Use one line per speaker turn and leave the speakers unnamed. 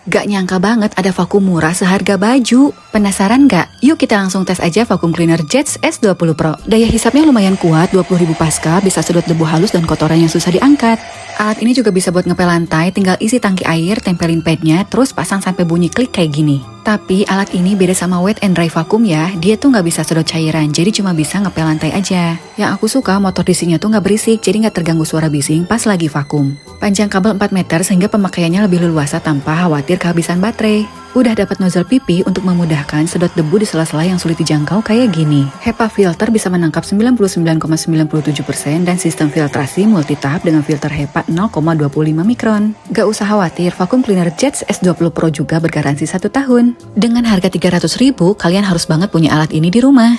Gak nyangka banget ada vakum murah seharga baju. Penasaran gak? Yuk kita langsung tes aja vacuum cleaner Jets S20 Pro. Daya hisapnya lumayan kuat, 20.000 pascal, bisa sedot debu halus dan kotoran yang susah diangkat. Alat ini juga bisa buat ngepel lantai, tinggal isi tangki air, tempelin padnya, terus pasang sampai bunyi klik kayak gini. Tapi alat ini beda sama wet and dry vacuum ya, dia tuh nggak bisa sedot cairan, jadi cuma bisa ngepel lantai aja. Yang aku suka motor DC-nya tuh nggak berisik, jadi nggak terganggu suara bising pas lagi vakum. Panjang kabel 4 meter sehingga pemakaiannya lebih leluasa tanpa khawatir kehabisan baterai. Udah dapat nozzle pipi untuk memudahkan sedot debu di sela-sela yang sulit dijangkau kayak gini. HEPA filter bisa menangkap 99,97% dan sistem filtrasi multitahap dengan filter HEPA 0,25 mikron. Gak usah khawatir, vacuum cleaner Jets S20 Pro juga bergaransi 1 tahun. Dengan harga 300.000, kalian harus banget punya alat ini di rumah.